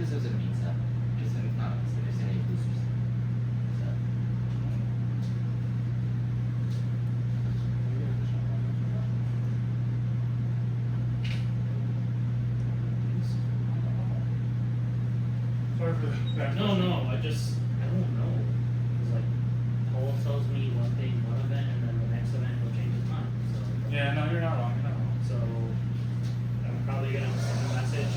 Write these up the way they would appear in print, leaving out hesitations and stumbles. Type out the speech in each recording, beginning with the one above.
episodes of pizza. Just not episodes, just any boosters. So. Sorry for that. No, I don't know. It's like, Paul tells me one thing, one event, and then the next event will change his mind, so. Yeah, no, you're not wrong. So, I'm probably gonna send a message,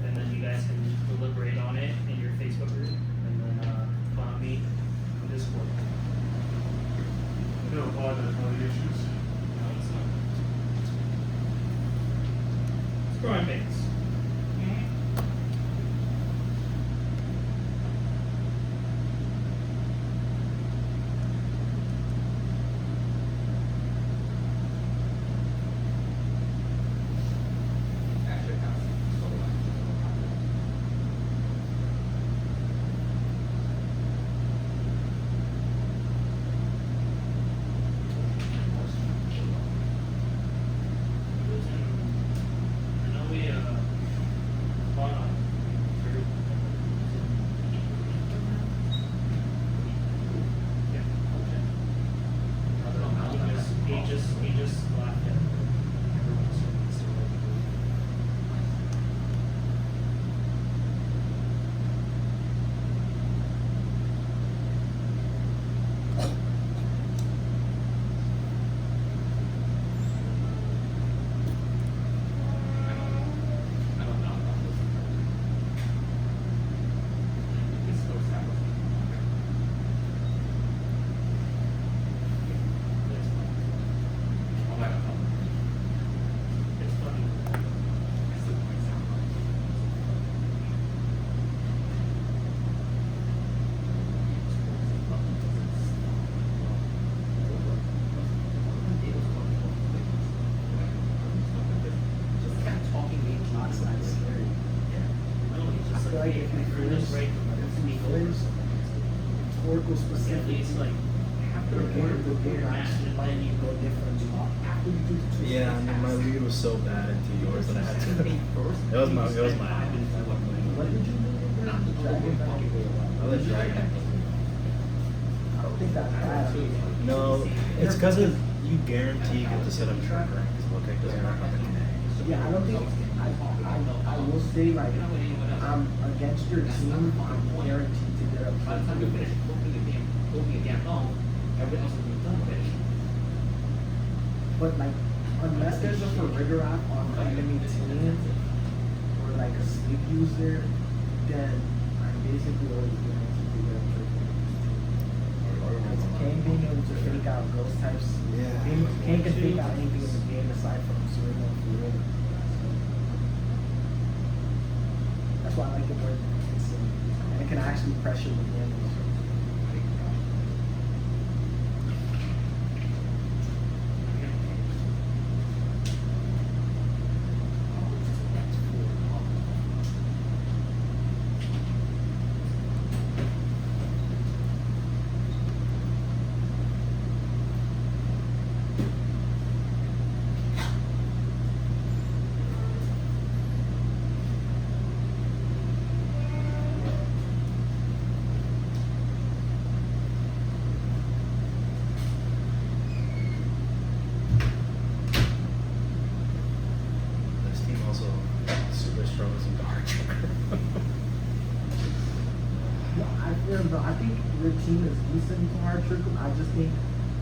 and then you guys can deliberate on it in your Facebook group, and then, find me on Discord. I do apologize for all the issues. No, it's not. It's growing pains. Actually, that's totally fine. I know we, bought on. Yeah. He just laughed at everyone, so it's still like. I don't know about this. It's so sad. Oh my god. It's funny. It's the point sound like. Just kind of talking maybe not It's not scary. No, he's I just feel like if you for this flinch, break, if you flinch, Oracle at specifically, least like after the game your match, and then you go different. after you do the two Yeah, I mean, my lead was so bad into yours that I had to. It was my. What did you do? Not the Dragon dragon. I let Dragon. I don't think that's bad. No, it's because you guarantee get to set up track rank. Okay, doesn't matter how many. Yeah, I don't think I will say like I'm against your team. I'm guaranteed to get a By the time you finish cooking a damn long, everything else will be done with it. But like, unless there's a Farigarath on the enemy team or like a sleep user, then I'm basically always guaranteed to get a trick. Because Kane being able to fake out ghost types, Yeah. Kane can fake out anything in the game aside from Serena and Fiora. That's why I like it more than instant. And it can actually pressure the game. This team also super struggles in guard. No, I think your team is decent to hard trickle. I just think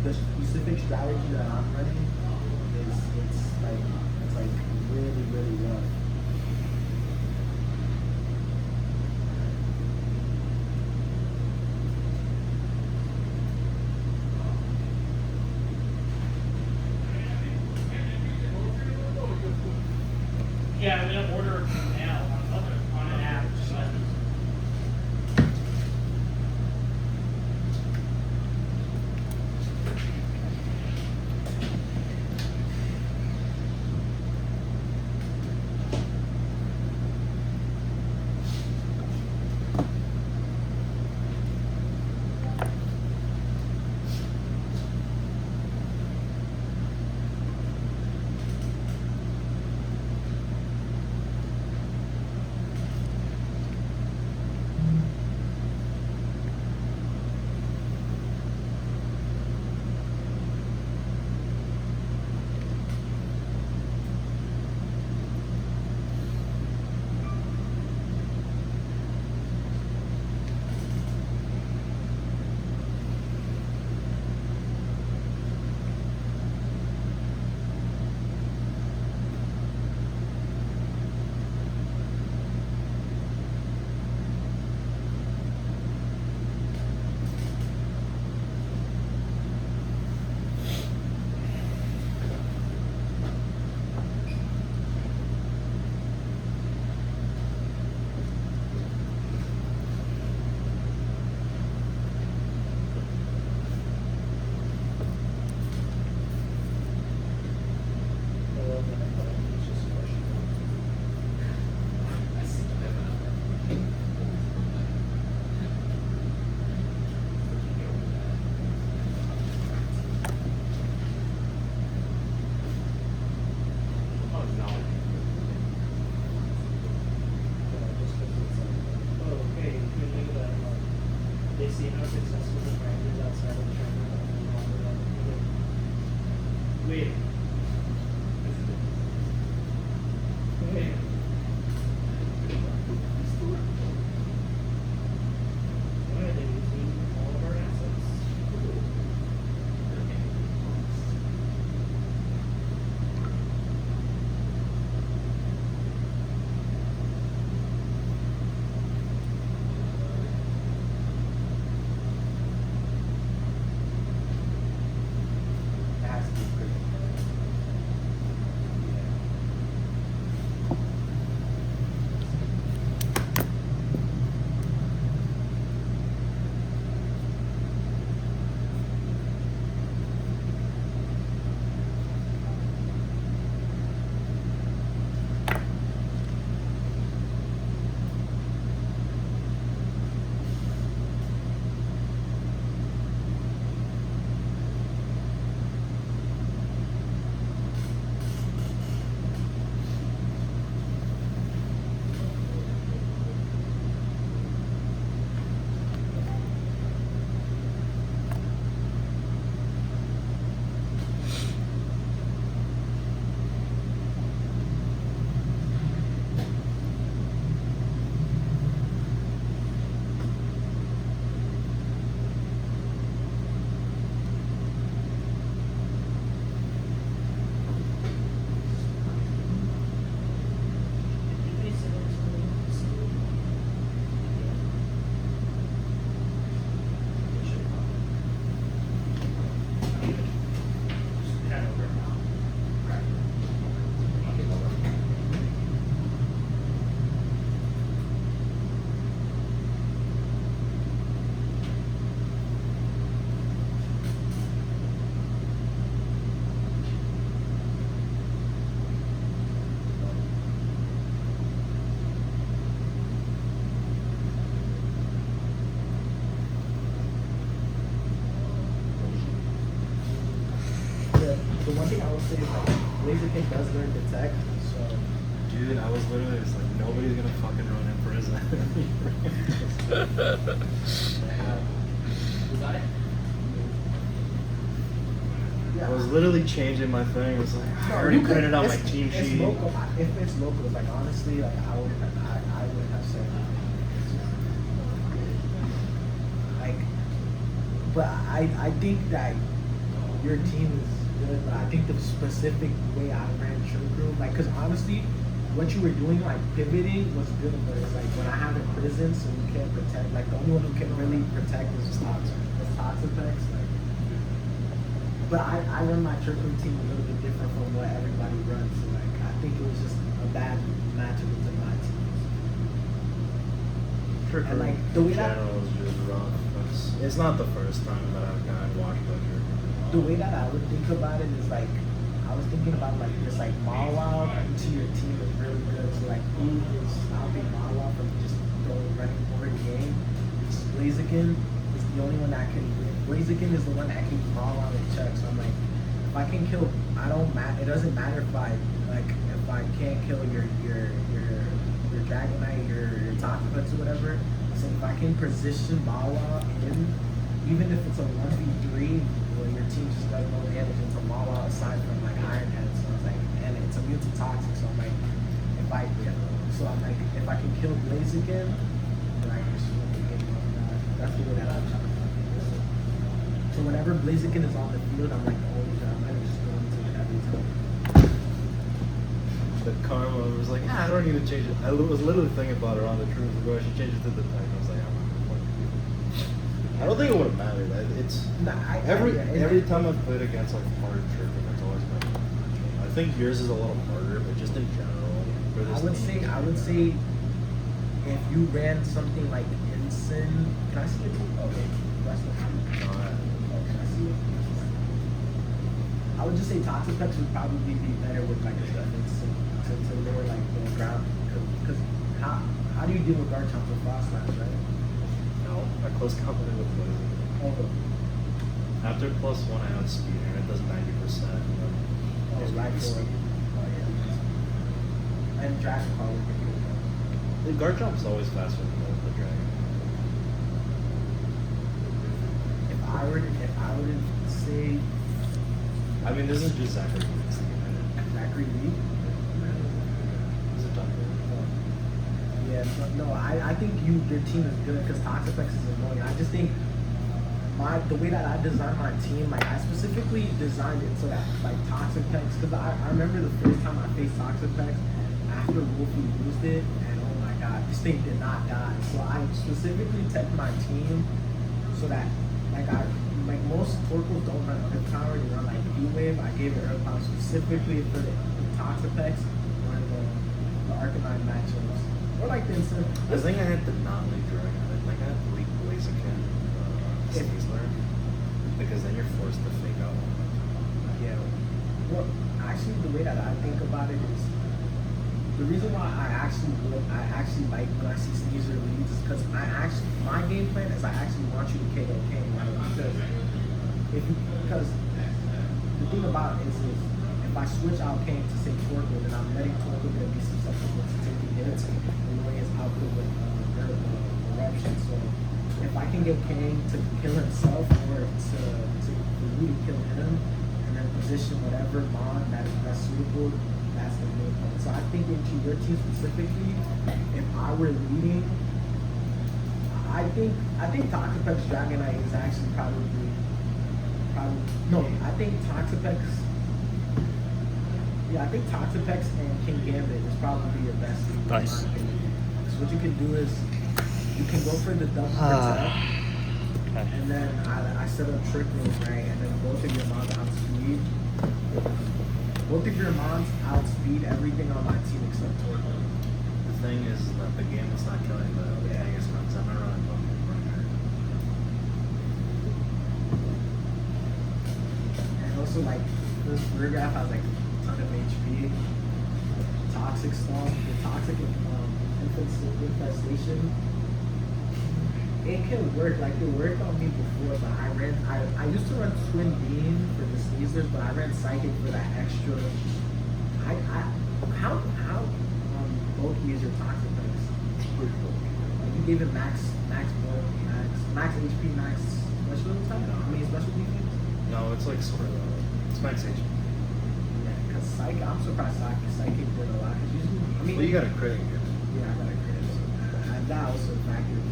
the specific strategy that I'm running is it's like really, really rough. yeah, I'm gonna order now on an app. So. will say is like Blaziken does learn detect, so Dude, I was literally just like, nobody's gonna fucking run in prison. You got it? yeah. I was literally changing my thing. It was like, I No, already you could- printed out my it's- team it's sheet. Local. If it's local, it's like honestly, like I would have said like, but I think that your team is good. But I think the specific way I ran Trick Room, like, cause honestly, what you were doing, like pivoting, was good. But it's like when I have a prison, so you can't protect. Like the only one who can really protect is Toxic. It's Toxapex, like. But I run my Trick Room team a little bit different from what everybody runs. So like I think it was just a bad matchup into my team. Trick And, Room like, the way in that- general is just rough. It's not the first time that I've gotten watched by Trick Room. The way that I would think about it is like I was thinking about like this like Mawa into your team is really good. So like who is stopping Mawa from just running over the game? It's Blaziken is the only one that can. Blaziken is the one that can Mawa and check. So I'm like, if I can kill, it doesn't matter if I can't kill your Dragonite, your Toxapex or whatever. So if I can position Mawa in, even if it's a 1v3, where your team just does no damage into Mawa aside from like Iron Head. So I was like, and it's immune to Toxic. So I'm like, if I can kill Blaziken, then I can just win the game. That's the way that I'm trying to do it. So whenever Blaziken is on the field, I'm like, oh god, I'm just going to it every time. The Karma was like, I don't need to change it. I was literally thinking about it on the truth. Like, I should change it to the Titan. I was like, I'm not gonna fucking do it. I don't think it would have mattered. It's Nah, every time I've played against like hard Trick Room, it's always been. I think yours is a little harder, but just in general. For this team, I would say if you ran something like Ensign, can I see it? Okay, that's the no, can I see it? I would just say Toxapex would probably be better with like a Ensign to lower like the ground because how do you deal with Garchomp with Frost Slash, right? no, I close combat with Blaziken. Oh, After +1, I outspeed her. It does 90%. right for it. Oh yeah. And Dragon Ball would be good. The Garchomp's always faster than the Dragon. If I were to say I mean, this is just Zachary. Zachary Lee. He's a tough guy. Yeah, no, I think your team is good because Toxapex is annoying. I just think the way that I designed my team, like I specifically designed it so that like Toxapex, because I remember the first time I faced Toxapex after Wolfie used it, and oh my god, this thing did not die. So I specifically teched my team so that like most Torkoals don't run Earth Power, they run like P-Wave. I gave it Earth Power specifically for the Toxapex or the Arcanine matchups. Or like the instant. I think I had to not leave Dragon. I had to leave Blaziken, Sneasler, because then you're forced to fake out. Yeah. Well, actually, the way that I think about it is the reason why I actually like when I see Sneasler leads is because my game plan is I actually want you to KO Kane, right? Because the thing about it is if I switch out Kane to say Torkoal, then I'm letting Torkoal be susceptible to taking hits and lowering his output with eruption. So if I can get Kane to kill himself or for you to kill him and then position whatever mod that's suitable, that's the main point. So I think into your team specifically, if I were leading, I think Toxapex Dragonite is actually probably no, I think Toxapex. Yeah, I think Toxapex and King Gambit is probably your best lead. Nice. So what you can do is you can go for the double protect, and then I set up Trick Room, right, and then both of your mons outspeed. Both of your mons outspeed everything on my team except Torkoal. The thing is that the game is not killing the Kangaskhan, because I'm not running Pokemon. And also, like, this Rigraph has like a ton of HP. Toxic Storm, the Toxic Infestation. it can work. Like it worked on me before, but I used to run Twin Beam for the sneezers, but I ran Psychic for that extra. How bulky is your toxic base? Pretty cool. Like you gave it max bulk, max HP, max special attack. I mean special defense. No, it's like sort of. It's max HP. Yeah, because Psychic, I'm surprised Psychic did a lot. 'Cause usually, I mean, Well, you got a crit here. yeah, I got a crit. So that also factored.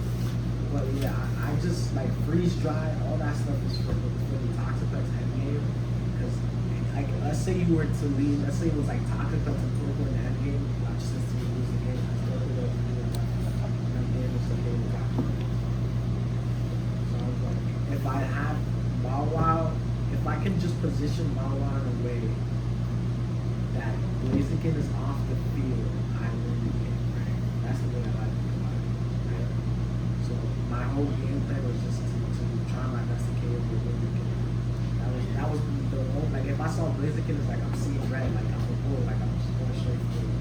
But yeah, I just like freeze dry. All that stuff is for the Toxapex end game. Because like, let's say you were to leave. Let's say it was like Toxapex and Torkoal in the end game. Not just to lose the game. I still could have end game or something with Toxapex. So I was like, if I have Wow, if I can just position Wow in a way that Blaziken is off the field, I win the game, right? That's the way I like to do it, right? So my whole game plan was just to try my best to KO the Blaziken. That was the whole, like if I saw Blaziken, it's like I'm seeing red, like I'm a bull, like I'm just going straight for it.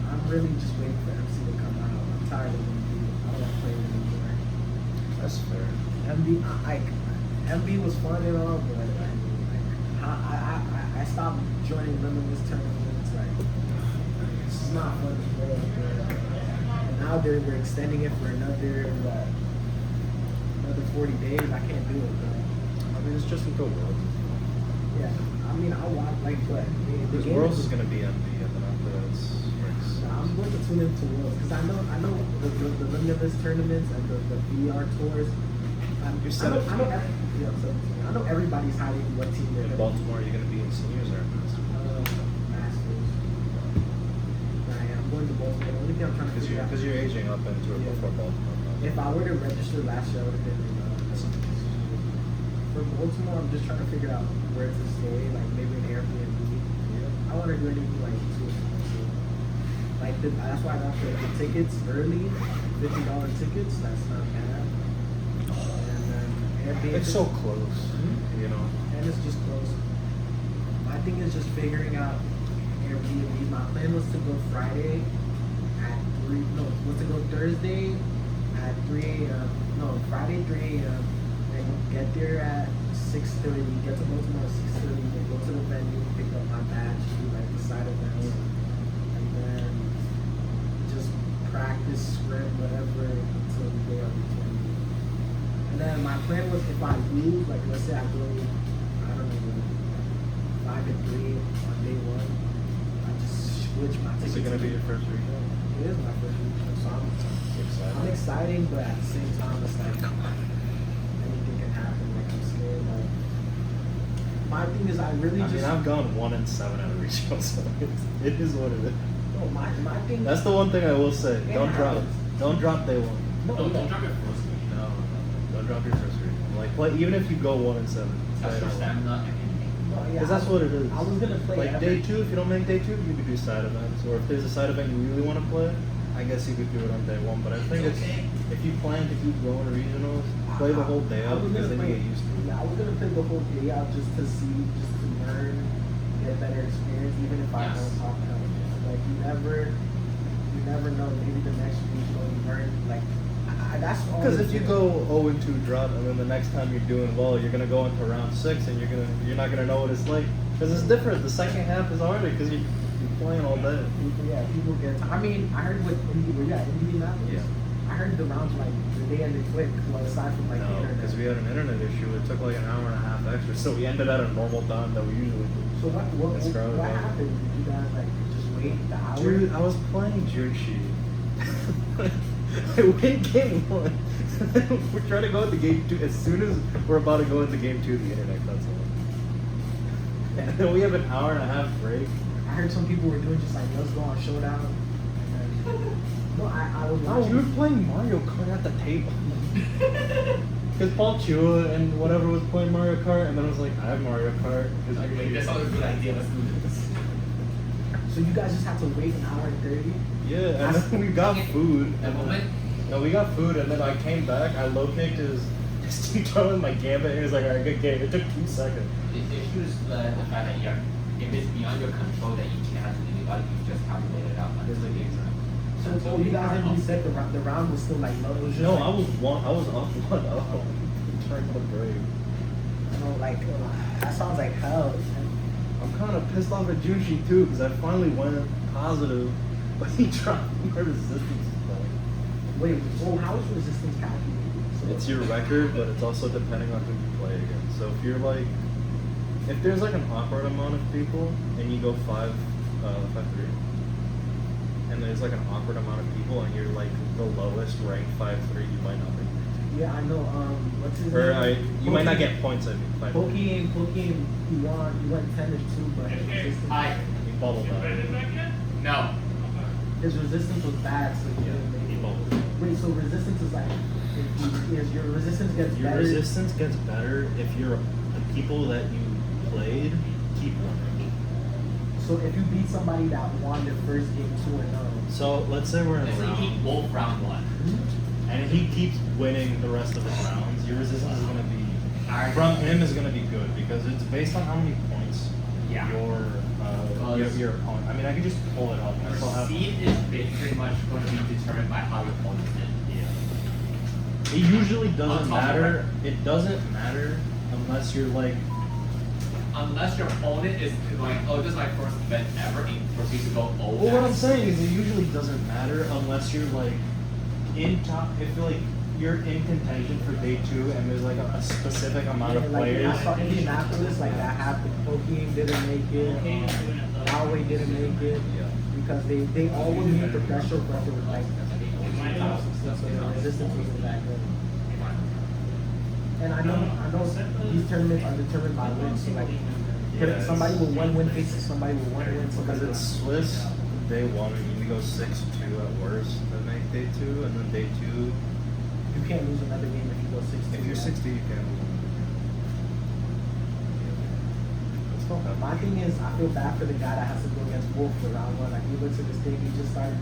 I'm really just waiting for MC to come out. I'm tired of MB. I don't want to play with him anymore. That's fair. MB was fun and all, but I stopped joining limitless tournaments. Like, this is not fun to play. And now they're extending it for another 40 days. I can't do it, bro. I mean, it's just until Worlds. Yeah, I mean, I'll watch, like, but the Because game Worlds is going to be MD, and then after that, it's Ricks. I'm going to tune into Worlds because I know the limitless tournaments and the VR tours. You're I know everybody's hiding what team they're In gonna Baltimore, you're going to be in seniors or in Masters? Masters. I'm going to Baltimore. The only thing I'm trying to figure out. Because you're aging up into it Yeah. before Baltimore. If I were to register last year, I would have been for Baltimore. I'm just trying to figure out where to stay, like maybe an Airbnb. I want to do anything like too expensive. Like that's why I got the tickets early, $50 tickets. That's not bad. And then Airbnb. It's so close, you know. And it's just close. My thing is just figuring out Airbnb. My plan was to go Friday at 3. No, was to go Thursday at 3 a.m. No, Friday 3 a.m. And get there at 6:30. Get to Baltimore at 6:30. Then go to the venue, pick up my badge, do like the side events, and then just practice, sprint, whatever until the day of the tournament. And then my plan was if I lose, like let's say I go, I don't know, 5-3 on day 1, I just switch my ticket. Is it going to be your first regional? It is my first weekend, so I'm exciting, but at the same time, it's like anything can happen. Like I'm scared. Like my thing is, I really I just. mean, I've gone 1-7 at a regional, so it is what it is. No, my thing. That's the one thing I will say. It Don't drop. happens. Don't drop day 1. No, Don't no. drop your first week. No. Don't drop your first regional. Like, play, even if you go 1-7. That's your stamina and No, yeah, Because that's what it is. I was gonna play like every- day 2. If you don't make day 2, you could do side events. Or if there's a side event you really want to play, I guess you could do it on day 1. But I think it's if you plan to keep going to regionals, play the whole day out because then you get used to it. Yeah, I was gonna play the whole day out just to see, just to learn, get better experience, even if I Yes. don't talk about it. Like you never know. Maybe the next regional you learn. Like that's all. Because if you go 0-2 drop and then the next time you're doing well, you're gonna go into round 6 and you're not gonna know what it's like. Because it's different. The second half is harder because you're playing all day. people get. I mean, I heard with Indianapolis. Yeah. I heard the rounds like they ended quick. Well, aside from like the No, internet. because we had an internet issue. It took like an hour and a half extra, so we ended at a normal time that we usually do. So what That's crowded out. happened? Did you guys like just wait the hour? Dude, I was playing Junshi. I win game 1. We're trying to go into game 2. As soon as we're about to go into game 2, the internet cuts off. And then we have an hour and a half break. I heard some people were doing just like let's go on Showdown. And then, no, I was No, watching. we were playing Mario Kart at the table. Because Paul Chua and whatever was playing Mario Kart, and then I was like, I have Mario Kart. Like, that's not a good idea. Let's do this. So you guys just have to wait an hour and 30. Yeah, and then we got food. That And moment, no, we got food, and then I came back. I low kicked his team with my gambit, and he was like, alright, good game. It took 2 seconds. the issue is the fact that you're if it's beyond your control that you cannot do anybody, you just have to wait it out until the game's up. So you guys didn't reset the round was still like low. It was just No, like, I was up 1-0 during the break. you know, like that sounds like hell. Man. I'm kind of pissed off at Junshi too because I finally went positive, but he dropped my resistance point. Wait, well, how is resistance calculated? So It's your record, but it's also depending on who you play against. So if you're like, if there's like an awkward amount of people and you go 5-3, and there's like an awkward amount of people and you're like the lowest ranked 5-3, you might not make it. Yeah, I know. What's his Or name? you might not get points. I mean, 5-3. Pokey, he went 10-2, but his resistance, Hi. He bubbled You ready out. back yet? No. his resistance was bad, so he didn't make He it. bubbled. Wait, so resistance is like, if your resistance gets Your better. resistance gets better if the people that you played keep winning. So if you beat somebody that won their first game 2-0, So let's say we're in Let's a say you keep round, both round one. and he keeps winning the rest of his rounds. Your resistance is going to be Alright. from him is going to be good because it's based on how many points Yeah. your opponent. I mean, I could just pull it up. And I still have. Seed is pretty much going to be determined by how your opponent did. Yeah. It usually On doesn't top of matter. It doesn't matter unless you're like. Unless your opponent is going, oh, this is my first event ever, and proceeds to go, oh, Well, what I'm saying is it usually doesn't matter unless you're like in top. If like you're in contention for day 2 and there's like a specific amount of like players. I saw Indianapolis, like that happened. Pokey didn't make it. Yahweh didn't make it Yeah. because they all would meet the threshold, but they were like top and stuff, so the resistance wasn't that good. And I know these tournaments are determined by wins. So like, Yeah, somebody it's- will one win face somebody will one win. Somebody Because it's Swiss, day 1, and you go 6-2 at worst, then make day 2, and then day 2, you can't lose another game if you go 6-2. if you're 60, you can. That's not that My much. thing is, I feel bad for the guy that has to go against Wolf for round 1. Like he looks at this thing, he just started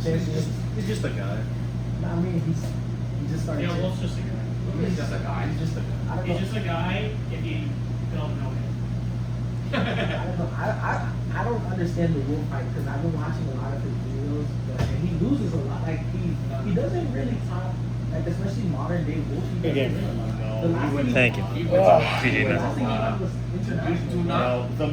champion. He's just a guy. I mean, he just started. Yeah, champion. Wolf's just a guy. He's just a guy. He's just a guy. I don't He's know. just a guy if you don't know him. I don't know. I don't understand the Wolf fight because I've been watching a lot of his videos, and he loses a lot. Like he doesn't really talk. Like especially modern day Wolf. He doesn't Again. win a lot. No, The last he thing wins. he- Thank you. He The wins. last thing he won was international. Do not Well, the